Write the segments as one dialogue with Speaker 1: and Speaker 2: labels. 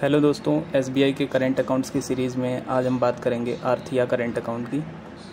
Speaker 1: Hello दोस्तों, SBI के current accounts की सीरीज़ में आज हम बात करेंगे आर्थिया करेंट अकाउंट की।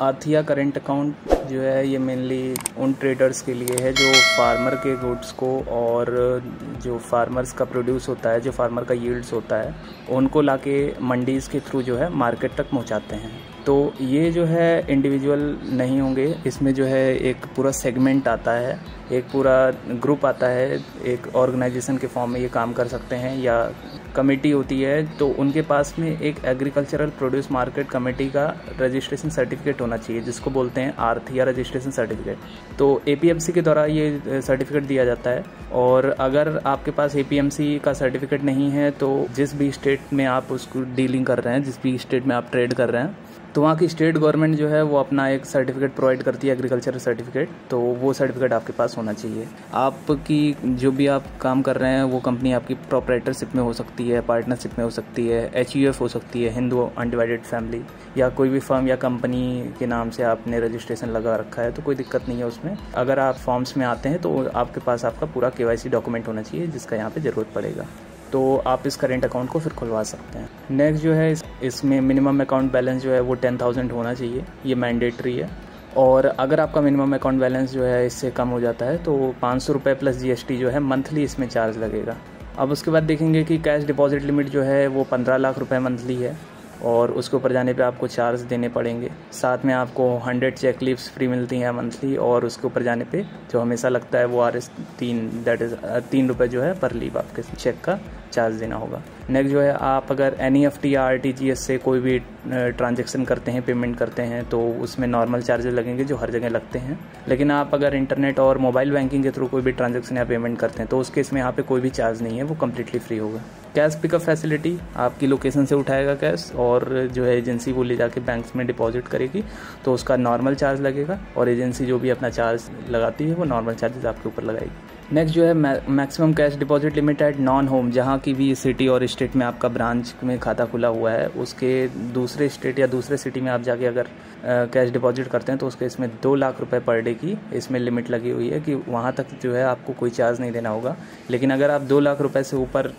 Speaker 1: आर्थिया करेंट अकाउंट जो है ये मेनली उन ट्रेडर्स के लिए है जो फार्मर के गुड्स को और जो फार्मर्स का प्रोड्यूस होता है, जो फार्मर का यील्ड्स होता है, उनको लाके मंडीज़ के थ्रू जो है मार्केट तक पहुंचाते हैं। तो ये जो है इंडिविजुअल नहीं होंगे, इसमें जो है एक पूरा सेगमेंट आता है, एक पूरा ग्रुप आता है, एक ऑर्गेनाइजेशन के फॉर्म में ये काम कर सकते हैं या कमेटी होती है। तो उनके पास में एक एग्रीकल्चरल प्रोड्यूस मार्केट कमेटी का रजिस्ट्रेशन सर्टिफिकेट होना चाहिए, जिसको बोलते हैं आर्थिया रजिस्ट्रेशन सर्टिफिकेट। तो एपीएमसी के द्वारा ये सर्टिफिकेट दिया जाता है। और अगर आपके पास एपीएमसी का सर्टिफिकेट नहीं है तो जिस भी स्टेट में आप उसको डीलिंग कर रहे हैं, जिस भी स्टेट में आप ट्रेड कर रहे हैं, तो वहाँ की स्टेट गवर्नमेंट जो है वो अपना एक सर्टिफिकेट प्रोवाइड करती है, एग्रीकल्चरल सर्टिफिकेट। तो वो सर्टिफिकेट आपके पास होना चाहिए। आपकी जो भी आप काम कर रहे हैं वो कंपनी आपकी प्रोप्राइटरशिप में हो सकती है, पार्टनरशिप में हो सकती है, एचयूएफ हो सकती है, हिंदू अनडिवाइडेड फैमिली, या कोई भी फर्म या कंपनी के नाम से आपने रजिस्ट्रेशन लगा रखा है, तो कोई दिक्कत नहीं है उसमें। अगर आप फॉर्म्स में आते हैं तो आपके पास आपका पूरा केवाईसी डॉक्यूमेंट होना चाहिए, जिसका यहाँ पे ज़रूरत पड़ेगा। तो आप इस करेंट अकाउंट को फिर खुलवा सकते हैं। नेक्स्ट जो है इसमें मिनिमम अकाउंट बैलेंस जो है वो 10,000 होना चाहिए, ये मैंडेटरी है। और अगर आपका मिनिमम अकाउंट बैलेंस जो है इससे कम हो जाता है तो 500 रुपये प्लस जीएसटी जो है मंथली इसमें चार्ज लगेगा। अब उसके बाद देखेंगे कि कैश डिपॉजिट लिमिट जो है वो 15 लाख रुपये मंथली है, और उसके ऊपर जाने पे आपको चार्ज देने पड़ेंगे। साथ में आपको 100 चेक लीव्स फ्री मिलती हैं मंथली, और उसके ऊपर जाने पे जो हमेशा लगता है वो RS3 दैट इज़ 3 रुपये जो है पर लीव आपके चेक का चार्ज देना होगा। नेक्स्ट जो है आप अगर NEFT या RTGS से कोई भी ट्रांजैक्शन करते हैं, पेमेंट करते हैं, तो उसमें नॉर्मल चार्जेस लगेंगे जो हर जगह लगते हैं। लेकिन आप अगर इंटरनेट और मोबाइल बैंकिंग के थ्रू कोई भी ट्रांजैक्शन या पेमेंट करते हैं तो उस केस में यहाँ पे कोई भी चार्ज नहीं है, वो कम्प्लीटली फ्री होगा। कैश पिकअप फैसिलिटी, आपकी लोकेशन से उठाएगा कैश और जो है एजेंसी वो ले जाके बैंक्स में डिपॉजिट करेगी, तो उसका नॉर्मल चार्ज लगेगा, और एजेंसी जो भी अपना चार्ज लगाती है वो नॉर्मल चार्जेस आपके ऊपर लगाएगी। नेक्स्ट जो है maximum cash deposit limit at non home, जहाँ की भी सिटी और स्टेट में आपका ब्रांच में खाता खुला हुआ है, उसके दूसरे स्टेट या दूसरे सिटी में आप जाके अगर कैश डिपॉजिट करते हैं तो उसके इसमें 2 लाख रुपए पर डे की इसमें लिमिट लगी हुई है कि वहाँ तक जो है आपको कोई चार्ज नहीं देना होगा। लेकिन अगर आप 2 लाख रुपए से ऊपर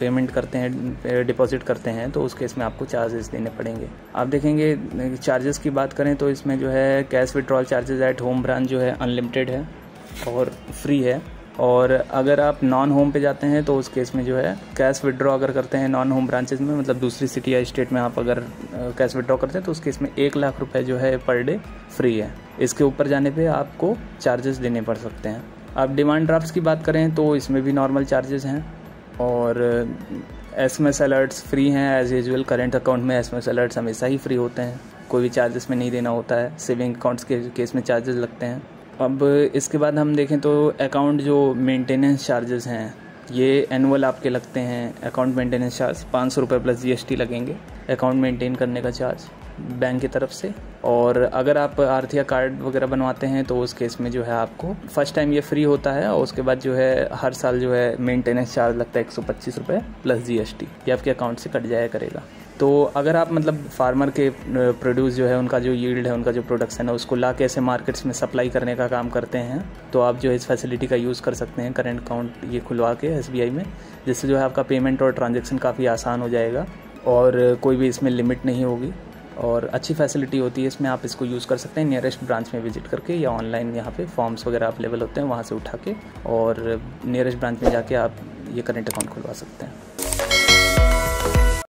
Speaker 1: पेमेंट करते हैं, डिपॉजिट करते हैं, तो उसके इसमें आपको चार्जेस देने पड़ेंगे। आप देखेंगे चार्जेस की बात करें तो इसमें जो है cash withdrawal charges at home branch जो है अनलिमिटेड है और फ्री है। और अगर आप नॉन होम पे जाते हैं तो उस केस में जो है कैश विड्रॉ अगर करते हैं नॉन होम ब्रांचेज में, मतलब दूसरी सिटी या स्टेट में आप अगर कैश विड्रॉ करते हैं तो उस केस में 1 लाख रुपए जो है पर डे फ्री है। इसके ऊपर जाने पे आपको चार्जेस देने पड़ सकते हैं। आप डिमांड ड्राफ्ट्स की बात करें तो इसमें भी नॉर्मल चार्जेस हैं, और SMS अलर्ट्स फ्री हैं एज यूजुअल। करेंट अकाउंट में SMS अलर्ट्स हमेशा ही फ्री होते हैं, कोई भी चार्जेस में नहीं देना होता है। सेविंग अकाउंट्स के केस में चार्जेस लगते हैं। अब इसके बाद हम देखें तो अकाउंट जो मेंटेनेंस चार्जेस हैं ये एनुअल आपके लगते हैं। अकाउंट मेंटेनेंस चार्ज 500 रुपये प्लस GST लगेंगे, अकाउंट मेंटेन करने का चार्ज बैंक की तरफ से। और अगर आप आर्थिया कार्ड वगैरह बनवाते हैं तो उस केस में जो है आपको फर्स्ट टाइम ये फ्री होता है, और उसके बाद जो है हर साल जो है मेंटेनेंस चार्ज लगता है 125 रुपये प्लस GST, ये आपके अकाउंट से कट जाया करेगा। तो अगर आप मतलब फार्मर के प्रोड्यूस जो है, उनका जो यील्ड है, उनका जो प्रोडक्शन है, उसको ला के ऐसे मार्केट्स में सप्लाई करने का काम करते हैं, तो आप जो है इस फैसिलिटी का यूज़ कर सकते हैं करेंट अकाउंट ये खुलवा के SBI में, जिससे जो है आपका पेमेंट और ट्रांजैक्शन काफ़ी आसान हो जाएगा, और कोई भी इसमें लिमिट नहीं होगी, और अच्छी फैसिलिटी होती है इसमें। आप इसको यूज़ कर सकते हैं नियरेस्ट ब्रांच में विजिट करके, या ऑनलाइन यहाँ पे फॉर्म्स वगैरह अवेलेबल होते हैं, वहाँ से उठा के और नियरेस्ट ब्रांच में जाके आप ये करेंट अकाउंट खुलवा सकते हैं।